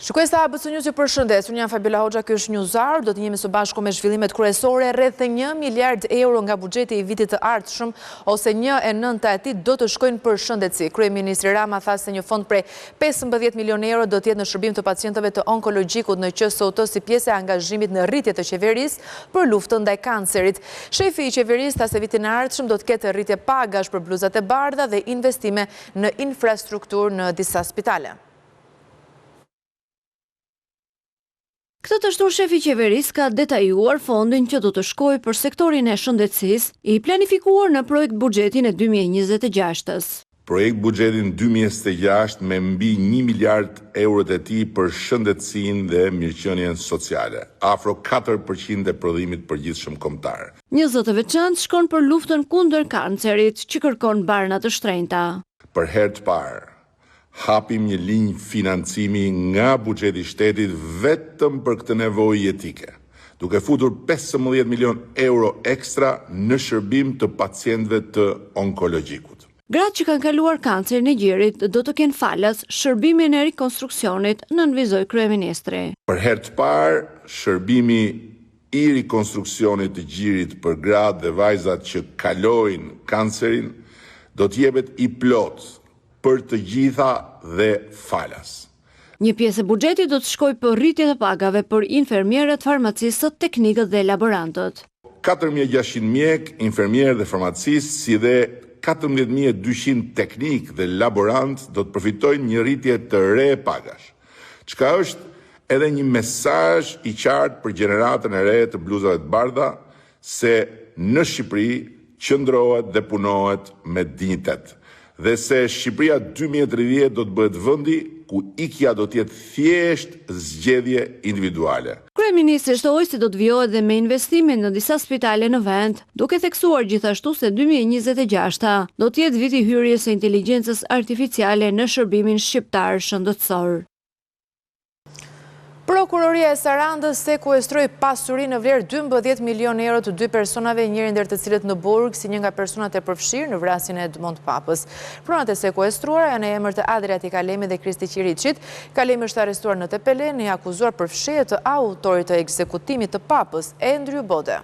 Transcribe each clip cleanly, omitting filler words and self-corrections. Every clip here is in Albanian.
Shikues të ABC News ju përshëndes, unë jam Fabiola Hoxha, ky është Newshour, do të jemi së bashku me zhvillimet kryesore. Rreth 1 miliard euro nga buxheti i vitit të ardhshëm ose 1/9 e tij do të shkojnë për shëndetësi. Kryeministri Rama tha se një fond prej 15 milion euro do të jetë në shërbim të pacientëve të onkologjikut në QSOT si pjesë e angazhimit në rritje të qeverisë për luftën ndaj kancerit. Shefi i qeverisë tha se vitin e ardhshëm do të ketë rritje pagash për bluzat e bardha dhe investime në infrastrukturë në disa spitale. Këtë të shtuar shefi i qeverisë ka detajuar fondin që do të shkojë për sektorin e shëndetësisë, i planifikuar në projekt buxhetin e 2026-s. Projekt buxhetin 2026 me mbi 1 miliard euro të tij për shëndetësinë dhe mirëqenien sociale, afro 4% e prodhimit përgjithshëm kombëtar. 20 të veçantë shkon për luftën kundër kancerit, që kërkon barna të shtrenjta. Për herë të parë hapim një linjë financimi nga buxheti i shtetit vetëm për këtë nevojë jetike, duke futur 15 milion euro ekstra në shërbim të pacientëve të onkologjikut. Gratë që kanë kaluar kancerin e gjirit do të kenë falas shërbimin e rikonstruksionit, nënvizoi kryeministri. Për herë të parë, shërbimi i rikonstruksionit të gjirit për gratë dhe vajzat që kalojnë kancerin do të jepet i plotë për të gjitha dhe falas. Një pjesë e buxhetit do të shkojë për rritje të pagave për infermierët, farmacistët, teknikët dhe laborantët. 4600 mjek, infermierë dhe farmacistë, si dhe 14200 teknik dhe laborant do të përfitojnë një rritje të re pagash, çka është edhe një mesazh i qartë për gjeneratën e re të bluzave të bardha se në Shqipëri qëndrohet dhe punohet me dinjitet, dhe se Shqipëria 2030 do të bëhet vendi ku ikja do të jetë thjesht zgjedhje individuale. Kryeministri shtoi se do të vijojë dhe me investime në disa spitale në vend, duke theksuar gjithashtu se 2026 do të jetë viti hyrjes së inteligjencës artificiale në shërbimin shqiptar shëndetësor. Prokuroria e Sarandës sekuestroi pasuri në vlerë 12 milion euro të 2 personave, njëri ndër të cilët në burg si një nga personat e përfshirë në vrasjen e Edmond Papës. Pronat e sekuestruara janë në emër të Adriatik Kalemi dhe Kristi Qiriçit. Kalemi është arrestuar në Tepelen, i akuzuar për fshehje të autorit të ekzekutimit të Papës, Andrew Bode.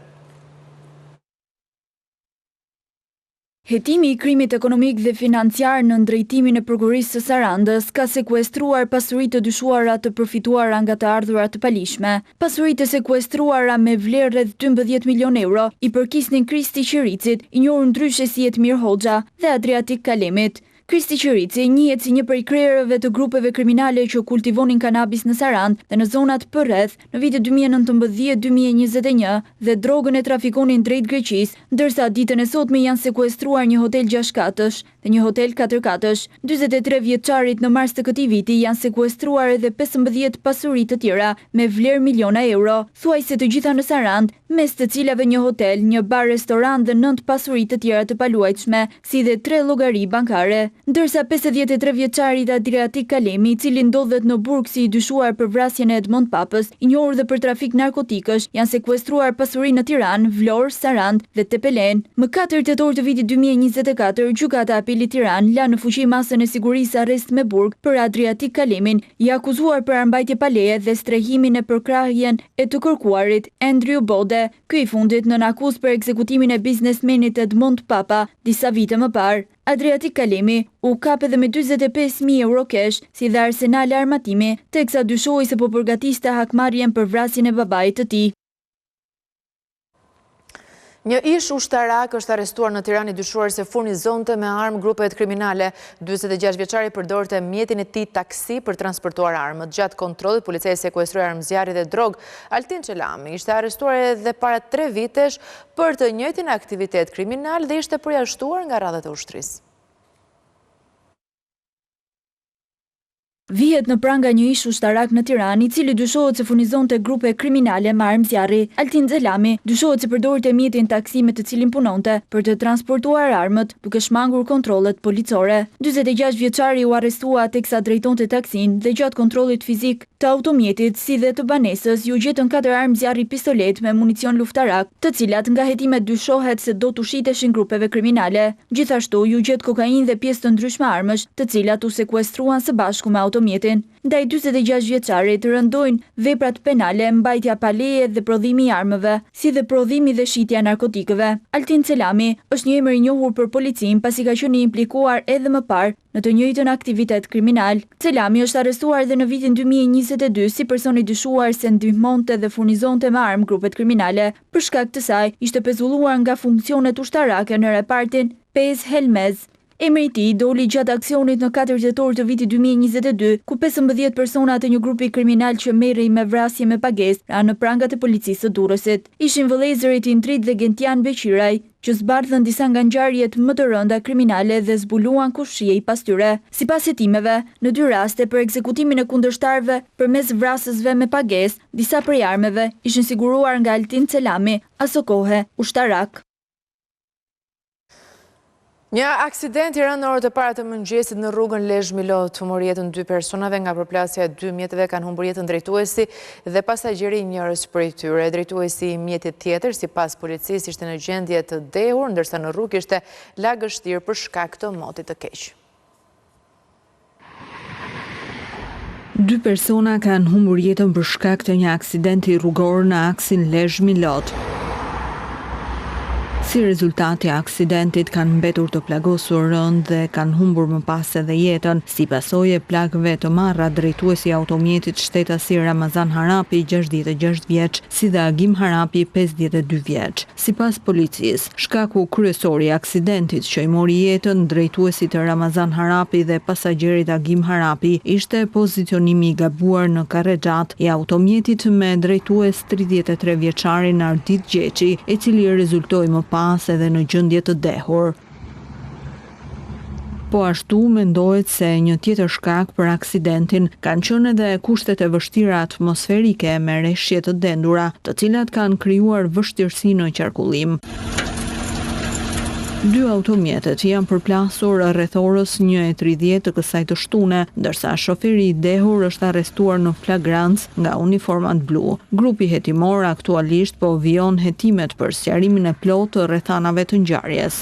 Hetimi i krimit ekonomik dhe financiar në drejtimin e prokurisë së Sarandës ka sekuestruar pasuritë të dyshuara të përfituara nga të ardhurat të palishme. Pasuritë e sekuestruara me vlerë rreth 12 milion euro i përkisnin Kristi Qiricit, i njohur ndryshe si Edmir Hoxha, dhe Adriatik Kalemit. Kristi Qirici njihet si një prej krerëve të grupeve kriminale që kultivonin kanabis në Sarandë dhe në zonat përreth në vitet 2019-2021 dhe drogën e trafikonin drejt Greqisë, ndërsa ditën e sotme janë sekuestruar një hotel 6 katësh dhe një hotel 4 katësh. 43 vjeçarit në mars të këtij viti janë sekuestruar edhe 15 pasuri të tjera me vlerë miliona euro, thuajse të gjitha në Sarandë, mes të cilave një hotel, një bar, restorant dhe 9 pasuri të tjera të paluajtshme, si dhe 3 llogari bankare. Ndërsa 53 vjeçari Adriatik Kalemi, i cili ndodhet në burg si i dyshuar për vrasjen e Edmond Papës, i njohur dhe për trafik narkotikësh, janë sekuestruar pasuri në Tiranë, Vlorë, Sarandë dhe Tepelen. Më 4 tetor të vitit 2024, gjykata e apelit Tiranë la në fuqi masën e sigurisë arrest me burg për Adriatik Kalemin, i akuzuar për armbajtje pa leje dhe strehimin e përkrahjen e të kërkuarit Andrew Bode, ky i fundit nën akuzë për ekzekutimin e biznesmenit Edmond Papa disa vite më parë. Adriatik Kalemi u kap edhe me 45.000 euro kesh si dhe arsenale armatimi, teksa dyshohej se po përgatiste hakmarrjen për vrasjen e babait të tij. Një ish ushtarak është arrestuar në Tiranë, dyshuar se furnizonte me armë grupet kriminale. 46 vjeçari përdorte mjetin e tij taksi për transportuar armët. Gjatë kontrollit, policia sekuestroi armëzjarri dhe drogë. Altin Çelami ishte arrestuar edhe para 3 vitesh për të njëjtin aktivitet kriminal dhe ishte përjashtuar nga radhët e ushtrisë. Vihet në pranga një ish ushtarak në Tiranë, i cili dyshohet se furnizonte grupe kriminale me armëzjarri. Altin Xhelami dyshohet se përdorte mjetin taksi me të cilin punonte për të transportuar armët, duke shmangur kontrollet policore. 46 vjeçari u arrestua teksa drejtonte taksin dhe gjatë kontrollit fizik të automjetit si dhe të banesës ju gjetën 4 armëzjarri pistolet me municion luftarak, të cilat nga hetimet dyshohet se do të ushiteshin grupeve kriminale. Gjithashtu ju gjet kokainë dhe pjesë të ndryshme armësh, të cilat u sekuestruan së bashku me automjetin. Ndaj 46 vjeçarit rëndojnë veprat penale, mbajtja pa leje dhe prodhimi i armëve, si dhe prodhimi dhe shitja e narkotikëve. Altin Celami është një emër i njohur për policinë pasi ka qenë i implikuar edhe më parë në të njëjtën aktivitet kriminal. Celami është arrestuar edhe në vitin 2022 si person i dyshuar se ndihmonte dhe furnizonte me armë grupet kriminale. Për shkak të saj, ishte pezulluar nga funksionet ushtarake në repartin Pez Helmez. Emri i tij doli gjatë aksionit në 4 tetor të vitit 2022, ku 15 persona të një grupi kriminal që merrej me vrasje me pagesë ranë në prangat e policisë së Durrësit. Ishin vëllezërit Indrit dhe Gentian Beqiraj, që zbardhën disa nga ngjarjet më të rënda kriminale dhe zbuluan kushije pas tyre. Sipas hetimeve, në 2 raste për ekzekutimin e kundërshtarëve përmes vrasësve me pagesë, disa prej armëve ishin siguruar nga Altin Celami, aso kohe ushtarak. Një aksident i rënë në orët e para të mëngjesit në rrugën Lezhë Milot humor jetën 2 personave. Nga përplasja e 2 mjetëve kanë humbur jetën drejtuesi dhe pasagjeri njërës prej tyre. Drejtuesi i mjetit tjetër, sipas policisë, ishte në gjendje të dehur, ndërsa në rrugë ishte lagështirë për shkak të motit të keq. 2 persona kanë humbur jetën për shkak të një aksidenti rrugor në aksin Lezhë Milot. Si rezultati aksidentit kanë mbetur të plagosur rënd dhe kanë humbur më pas edhe jetën. Si pasojë e plagëve të marra, drejtuesi i automjetit shtetasi Ramazan Harapi, 66 vjeç, si dhe Agim Harapi, 52 vjeç. Sipas policisë, shkaku kryesor i aksidentit që i mori jetën drejtuesit Ramazan Harapi dhe pasagerit Agim Harapi ishte pozicionimi i gabuar në karrexhat i automjetit me drejtues 33 vjeçarin Ardit Gjeçi, i cili rezultoi më pas edhe në gjendje të dehur. Po ashtu mendohet se një tjetër shkak për aksidentin kanë qenë edhe kushtet e vështira atmosferike me rreshje të dendura, të cilat kanë krijuar vështirësi në qarkullim. 2 automjetet janë përplasur rreth orës 1:30 të kësaj të shtune, ndërsa shoferi i dehur është arrestuar në flagrancë nga uniformat blu. Grupi hetimor aktualisht po vijon hetimet për sqarimin e plotë të rrethanave të ngjarjes.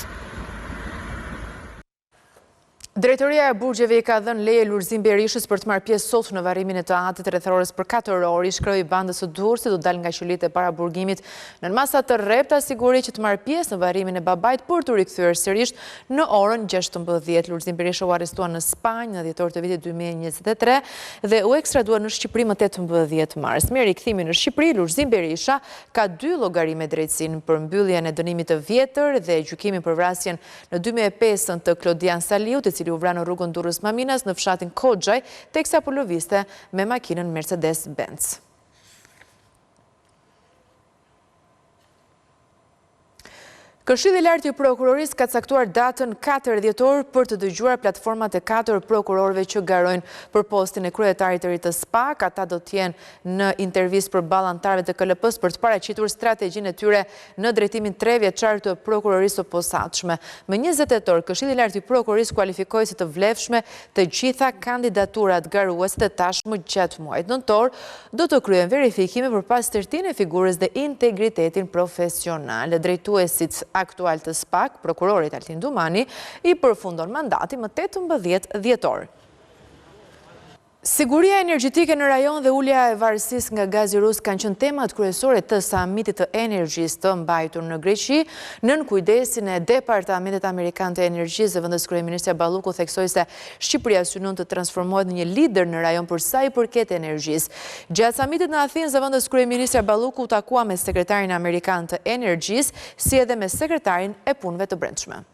Drejtoria e Burgjeve i ka dhënë leje Lulzim Berishës për të marrë pjesë sot në varrimin e të atit rreth orës për 4 orë. Shkroi bandës së Durrësit do dalë nga qytetet e para burgimit në masa të rrepta siguri që të marrë pjesë në varrimin e babait për të rikthyer sërish në orën 16. Lulzim Berisha u arrestuan në Spanjë në dhjetor të vitit 2023 dhe u ekstraduar në Shqipëri më 18 mars. Me rikthimin në Shqipëri, Lulzim Berisha ka 2 llogari me drejtësinë për mbylljen e dënimit të vjetër dhe gjykimin për vrasjen në 2005 të Klodian Saliut, u vra në rrugën Durrës Maminas në fshatin Koxhaj, teksa po lëvizte me makinën Mercedes-Benz. Këshilli i lartë i prokurorisë ka caktuar datën 4 dhjetor për të dëgjuar platformat e 4 prokurorëve që garojnë për postin e kryetarit të ri të SPAK. Ata do të jenë në intervistë përballë anëtarëve të KLP-s për të paraqitur strategjinë e tyre në drejtimin 3 vjeçar të prokurorisë së posaçme. Më 20 tetor, Këshilli i lartë i prokurorisë kualifikoi si të vlefshme të gjitha kandidaturat garuese të tashmë gjatë muajit nëntor. Do të kryen verifikime përpas stërtinë e figurës dhe integritetin profesional. Drejtuesit aktual të SPAK, prokurorit Altin Dumani, i përfundon mandati më 18 dhjetor. Siguria energjitike në rajon dhe ulja e varësisë nga gazi rus kanë qenë temat kryesore të samitit të energjisë të mbajtur në Greqi. Nën kujdesin e Departamentit Amerikan të Energjisë, zëvendës kryeministja Balluku theksoi se Shqipëria synon të transformohet në një lider në rajon për sa i përket energjisë. Gjatë samitit në Athinë, zëvendës kryeministja Balluku u takua me sekretarin amerikan të energjisë, si edhe me sekretarin e punëve të brendshme.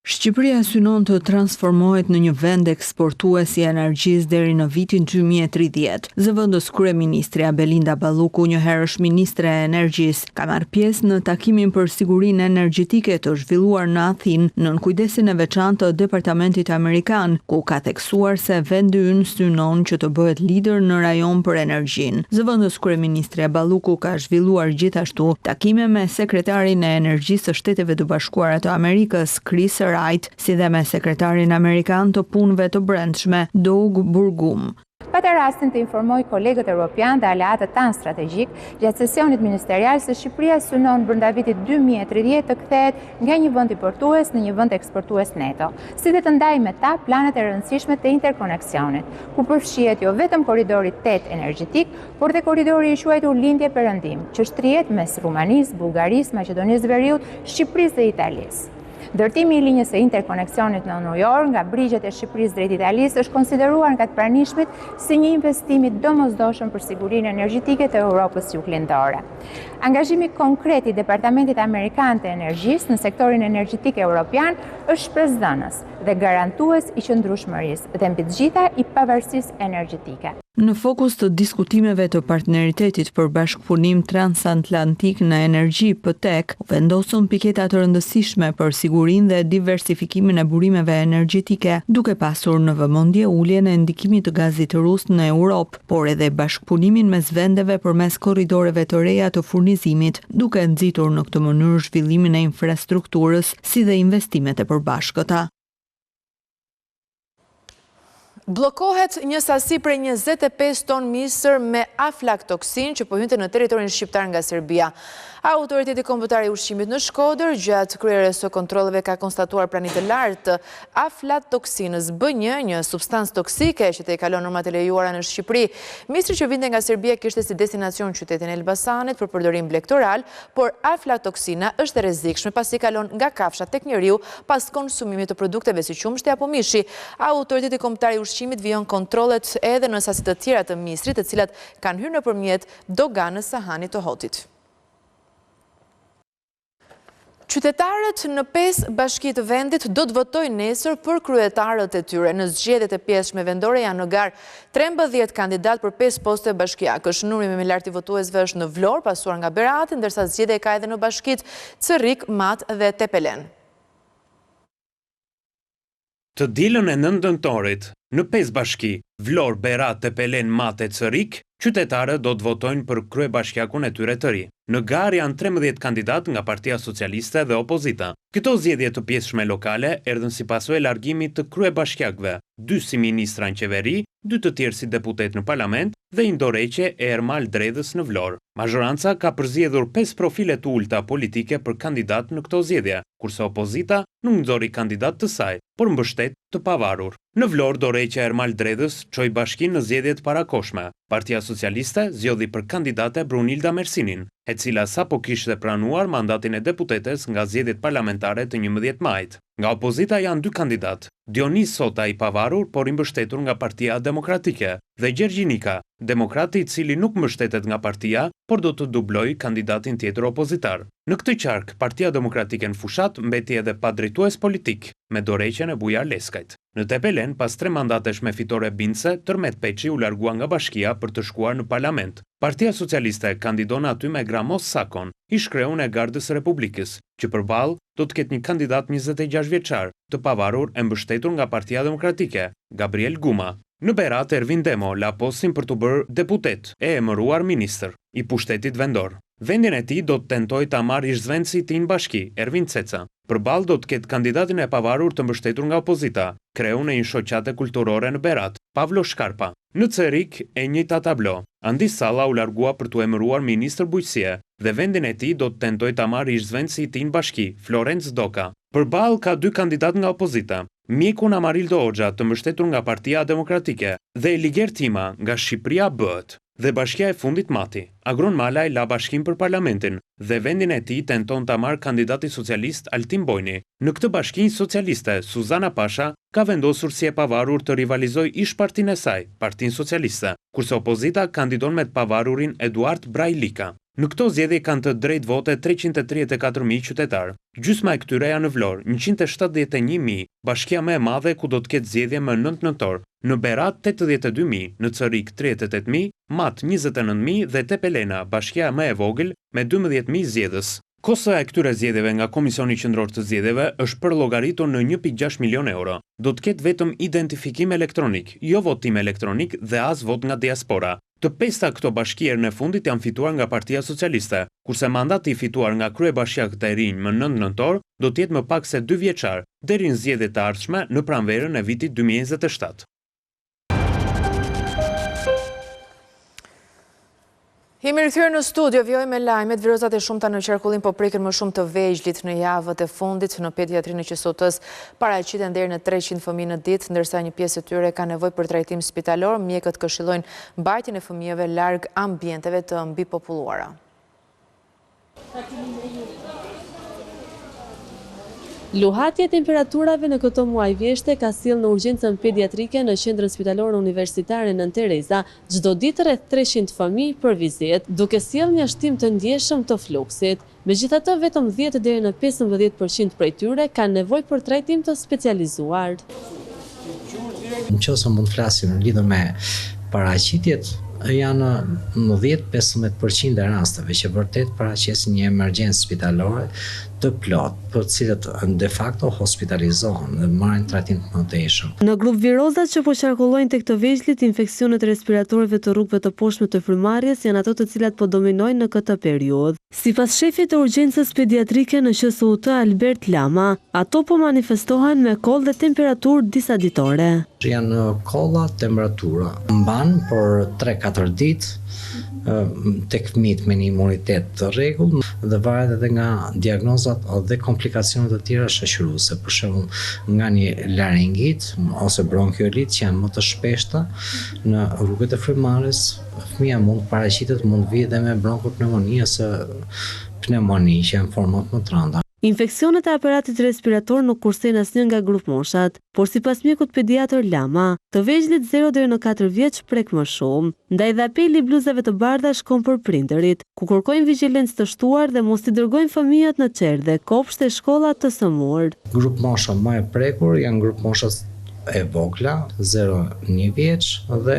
Shqipëria synon të transformohet në një vend eksportues i energjisë deri në vitin 2030. Zëvendës kryeministrja Belinda Balluku, një herësh ministre e energjisë, ka marrë pjesë në takimin për sigurinë energjetike të zhvilluar në Athinë nën kujdesin e veçantë të Departamentit Amerikan, ku ka theksuar se vendi ynë synon që të bëhet lider në rajon për energjinë. Zëvendës kryeministrja Balluku ka zhvilluar gjithashtu takime me sekretarin e energjisë së Shteteve të Bashkuara të Amerikës, Chris Wright, si dhe me sekretarin amerikan të punëve të brendshme, Doug Burgum. Pata rastin të informoj kolegët europian dhe aleatët tanë strategjik gjatë sesionit ministerial se Shqipëria synon brenda vitit 2030 të kthehet nga një vend importues në një vend eksportues neto, si dhe të ndajë me ta planet e rëndësishme të interkoneksionit, ku përfshihet jo vetëm koridori 8 energjetik, por dhe koridori i quajtur lindje-perëndim, që shtrihet mes Rumanisë, Bullgarisë, Maqedonisë Veriut, Shqipërisë dhe Italisë. Ndërtimi i linjës së interkoneksionit në New York nga brigjet e Shqipërisë drejt Italisë është konsideruar nga të pranishmit si një investim i domosdoshëm për sigurinë energjetike të Europës juglindore. Angazhimi konkret i Departamentit Amerikan të Energjisë në sektorin energjetik evropian është shpresdhënës dhe garantues i qëndrueshmërisë dhe mbi të gjitha i pavarësisë energjetike. Në fokus të diskutimeve të partneritetit për bashkëpunim transatlantik në energji PTEC, vendosën piketa të rëndësishme për sigurinë dhe diversifikimin e burimeve energjetike, duke pasur në vëmendje uljen e ndikimit të gazit rus në Europë, por edhe bashkëpunimin mes vendeve përmes korridoreve të reja të furnizimit, duke nxitur në këtë mënyrë zhvillimin e infrastrukturës si dhe investimet e përbashkëta. Bllokohet një sasi prej 25 ton misër me aflatoksin që po hynte në territorin shqiptar nga Serbia. Autoriteti kombëtar i ushqimit në Shkodër gjatë kryerjes së kontrolleve ka konstatuar prani të lartë të aflatoksinës B1, një substancë toksike që i kalon normat e lejuara në Shqipëri. Misri që vinte nga Serbia kishte si destinacion qytetin e Elbasanit për përdorim blegtoral, por aflatoksina është e rrezikshme pasi kalon nga kafshat tek njeriu pas konsumimit të produkteve si qumshti apo mishi. Autoriteti kombëtar i ushqimit vijon kontrollet edhe në sasi të tjera të misrit, të cilat kanë hyrë nëpërmjet doganës së Hanit të Hotit. Qytetarët në 5 bashki të vendit do të votojnë nesër për kryetarët e tyre. Në zgjedhjet e pjesëme vendore janë në gar 13 kandidat për 5 poste bashkiakësh. Numri më i lartë i votuesve është në Vlorë, pasuar nga Berati, ndërsa zgjedhja ka edhe në bashkitë Cerrik, Mat dhe Tepelen. Të dielën e 9 nëntorit, në 5 bashki, Vlorë, Berat, Tepelen, Mat e Cerrik, qytetarët do të votojnë për kryebashkiakun e tyre të ri. Në garë janë 13 kandidat nga Partia Socialiste dhe Opozita. Këto zgjedhje të pjesëshme lokale erdhën si pasojë e largimit të kryebashkiakëve, 2 si ministra në qeveri, 2 të tjerë si deputet në parlament dhe një dorëheqje e Ermal Dredhës në Vlorë. Mazhoranca ka përzgjedhur 5 profile të ulta politike për kandidat në këto zgjedhje, kurse Opozita nuk nxori kandidat të saj, por mbështet të pavarur. Në Vlorë, dorëheqja e Ermal Dredhës çoi bashkinë në zgjedhjet parakohshme. Partia Socialiste zgjodhi për kandidate Brunilda Mersinin, e cila sapo kishte pranuar mandatin e deputetes nga zgjedhjet parlamentare të 11 majit. Nga Opozita janë 2 kandidat, Dionis Sota i pavarur, por i mbështetur nga Partia Demokratike, dhe Gjergjinika, demokrati i cili nuk mbështetet nga partia, por do të dubloj kandidatin tjetër opozitar. Në këtë qark, Partia Demokratike në fushat mbeti edhe pa drejtues politik, me dorëheqjen e Bujar Leskajt. Në Tepelen, pas 3 mandatesh me fitore bindse, Tërmet Peçi u largua nga bashkia për të shkuar në parlament. Partia Socialiste kandidon aty me Gramos Sakon, i shkreun e Gardës Republikës, që përballë do të ketë një kandidat 26 vjeçar, të pavarur e mbështetur nga Partia Demokratike, Gabriel Guma. Në Berat, Ervin Demo la postin për të bërë deputet e emëruar ministër i pushtetit vendor. Vendin e tij do të tentojë ta marrë ish-zvenci i tij në bashki, Ervin Ceca. Përballë do të ketë kandidatin e pavarur të mbështetur nga opozita, kreun e një shoqate kulturore në Berat, Pavlo Shkarpa. Në Cerrik e njëjta tablo. Andis Salla u largua për të emëruar ministër bujqësie dhe vendin e tij do të tentojë ta marrë ish-zvenci i tij në bashki, Florenc Doka. Përballë ka 2 kandidat nga opozita. Mjekun Amarildo Hoxha të mbështetur nga Partia Demokratike dhe Eliger Tima nga Shqipëria Bëhet. Dhe bashkia e fundit Mati, Agron Malaj la bashkim për parlamentin dhe vendin e tij tenton ta marrë kandidati socialist Altin Bojni. Në këtë bashki socialiste, Suzana Pasha ka vendosur si e pavarur të rivalizojë ish-partinë e saj, Partinë Socialiste, kurse opozita kandidon me të pavarurin Eduard Brajlika. Në këto zgjedhje kanë të drejtë vote 334.000 qytetar. Gjysma e këtyre janë në Vlorë, 171.000, bashkia më e madhe ku do të ketë zgjedhje më 9 nëntor. Në Berat 82.000, në Cerrik 38.000, Mat 29.000 dhe Tepelena, bashkia më e vogël me 12.000 zgjedhës. Kosta e këtyre zgjedhjeve nga Komisioni Qendror të Zgjedhjeve është përllogaritur në 1.6 milion euro. Do të ketë vetëm identifikim elektronik, jo votim elektronik dhe as vot nga diaspora. Të 5 këto bashkier në fundit janë fituar nga Partia Socialiste, kurse mandati i fituar nga kryebashkiakët e rinj më 9 nëntor do të jetë më pak se 2 vjeçar, deri në zgjedhjet e ardhshme në pranverën e vitit 2027. Jemi rikthyer në studio, vjojmë me lajmet. Virozat e shumta në qarkullim po prekin më shumë të vegjlit në javët e fundit. Në pediatrinë e QSOT-s paraqiten deri në 300 fëmijë në ditë, ndërsa një pjesë e tyre ka nevojë për trajtim spitalor. Mjekët këshillojnë mbajtjen e fëmijëve larg ambienteve të mbipopulluara. Luhatja e temperaturave në këto muaj vjeshte ka sjellë në urgjencën pediatrike në qendrën spitalore universitare Nën Tereza çdo ditë rreth 300 fëmijë për vizitë, duke sjellë një shtim të ndjeshëm të fluksit. Megjithatë, vetëm 10 deri në 15% prej tyre kanë nevojë për trajtim të specializuar. Nëse mund të flasim lidhur me paraqitjet, janë në 10-15% e rasteve që vërtet paraqesin një emergjencë spitalore të plot, për cilët de facto hospitalizohen dhe marrin trajtim të mëtejshëm. Në grup virozat që po qarkullojnë tek të vegjlit, infeksionet respiratoreve të rrugëve të poshtme të frymarrjes janë ato të cilat po dominojnë në këtë periudhë. Sipas shefit të urgjencës pediatrike në QSOT Albert Lama, ato po manifestohen me koll dhe temperaturë disa ditore. Janë kolla, temperatura mban për 3-4 ditë tek fëmijët me një imunitet të rregull dhe varet edhe nga diagnozat dhe komplikacionet e tjera shoqëruese, për shembull nga një laringit ose bronkiolit që janë më të shpeshta në rrugët e frymarrjes. Fëmia mund të paraqitet, mund të vijë edhe me bronkopneumoni ose pneumoni që janë format më të rënda. Infeksionet e aparatit respirator nuk kursejnë asnjë nga grup moshat, por sipas mjekut pediatër Lama, të vegjlit 0 deri në 4 vjeç prek më shumë. Ndaj dhe apeli i bluzave të bardha shkon për prindërit, ku kërkojnë vigjilencë të shtuar dhe mos i dërgojnë fëmijët në qerdhe, kopshte e shkolla të sëmur. Grup mosha më e prekur janë grup moshat e vogla, 0-1 vjeç dhe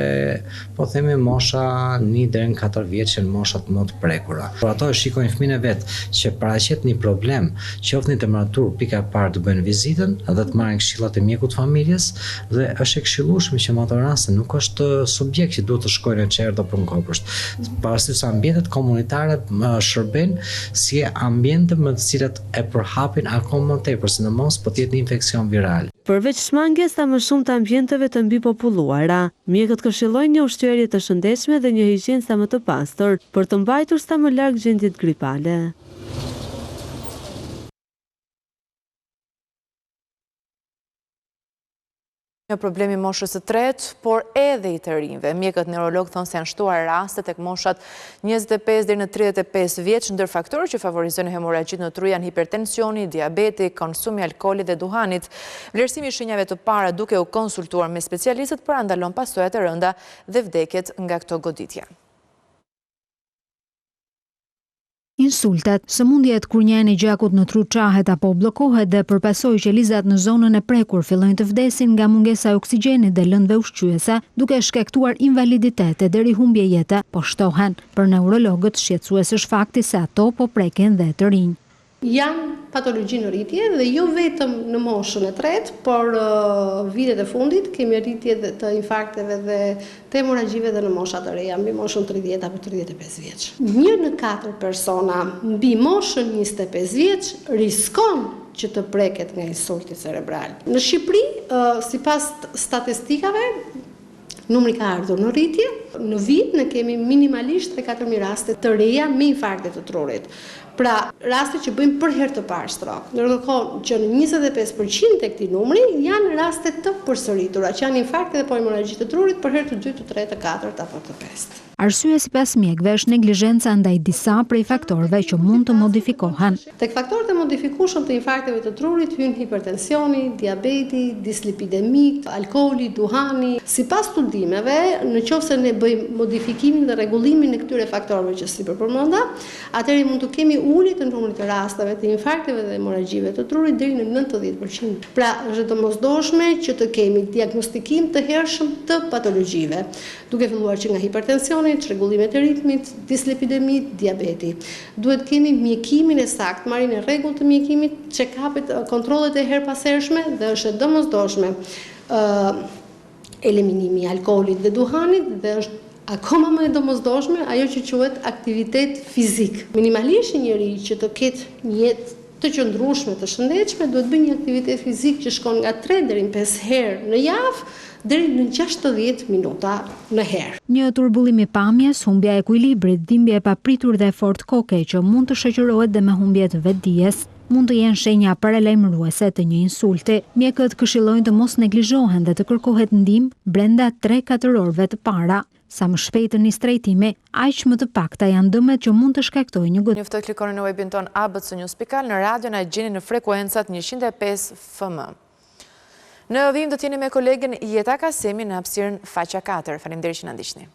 po themi mosha 1 deri në 4 vjeç janë moshat më të prekura. Por ato e shikojnë fëmijën e vet që paraqet një problem, qoftë në temperaturë pika e parë të bëjnë vizitën dhe të marrin këshillat e mjekut të familjes dhe është e këshillueshme që në ato raste nuk është subjekt që duhet të shkojnë në qerdhe apo në kopësht. Parasysh ambientet komunitare shërbejnë si ambiente me të cilat e përhapin akoma më tepër, sidomos po të jetë një infeksion viral. Përveç shmangjes sa më shumë të ambienteve të mbipopulluara, mjekët këshillojnë një ushqyerje të shëndetshme dhe një higjenë sa më të pastër për të mbajtur sa më larg gjendjet gripale. Një problemi moshës së tretë, por edhe i të rinjve. Mjekët neurolog thonë se janë shtuar raste tek moshat 25 deri në 35 vjeç, ndër faktorë që favorizojnë hemorragjit në tru janë hipertensioni, diabeti, konsumi alkoolit dhe duhanit. Vlerësimi i shenjave të para duke u konsultuar me specialistët parandalon pasojat e rënda dhe vdekjet nga këto goditje. Insultat, sëmundjet kur njëri i gjakut në tru qahet apo bllokohet dhe përpasoj qelizat në zonën e prekur fillojnë të vdesin nga mungesa e oksigjenit dhe lëndëve ushqyese, duke shkaktuar invaliditete deri humbje jete, po shtohen. Për neurologët shqetësues është fakti se ato po prekin dhe të rinj. Janë patologji në rritje dhe jo vetëm në moshën e tretë, por vitet e fundit kemi rritje të infarkteve dhe të hemorragjive dhe në moshat të reja, mbi moshën 30 apo 35 vjeç. 1 në 4 persona mbi moshën 25 vjeç riskon që të preket nga insulti cerebral. Në Shqipëri, sipas statistikave, numri ka ardhur në rritje. Në vit ne kemi minimalisht 3-4.000 raste të reja me infarkte të trurit. Pra, raste që bëjmë për herë të parë strok. Ndërkohë që në 25% e këtij numri janë raste të përsëritura, që janë infarkte dhe po hemorragji të trurit për herë të dytë, të tretë, të katërt apo të pestë. Arsye sipas mjekëve është neglizhenca ndaj disa prej faktorëve që mund të modifikohen. Tek faktorët e modifikueshëm të infarkteve të trurit hyn hipertensioni, diabeti, dislipidemi, alkooli, duhani. Sipas studimeve, nëse ne bëjmë modifikimin dhe rregullimin e këtyre faktorëve që si përmenda, atëherë mund të kemi ulje të numrit të rasteve të infarkteve dhe hemorragjive të trurit deri në 90%. Pra, është domosdoshme që të kemi diagnostikim të hershëm të patologjive, duke filluar që nga hipertensioni, çrregullimet e ritmit, dislipidemi, diabeti. Duhet kemi mjekimin e saktë, marrjen e rregullt të mjekimit, check-upet, kontrollet e herpashershme dhe është e domosdoshme eliminimi i alkoolit dhe duhanit dhe është akoma më e domosdoshme ajo që quhet aktivitet fizik. Minimalisht njëri që të ketë një jetë të qëndrueshme, të shëndetshme, duhet bëjë një aktivitet fizik që shkon nga 3 deri në 5 herë në javë deri në 60 minuta në herë. Një turbullim i pamjes, humbja e ekuilibrit, dhimbje e papritur dhe fort koke që mund të shoqërohet dhe me humbje të vetdijes, mund të jenë shenja paralajmëruese të një insulti. Mjekët këshillojnë të mos neglizhohen dhe të kërkohet ndihmë brenda 3-4 orëve të para. Sa më shpejt të nis trajtimi, aq më të pakta janë dëmet që mund të shkaktojë një gotë. Njoftë klikoni në webin ton abcnews.al, në radio na gjeni në frekuencat 105 FM. Në vim do t'jeni me kolegen Jeta Kasemi në hapësirën Faqja 4. Faleminderit që na ndiqni.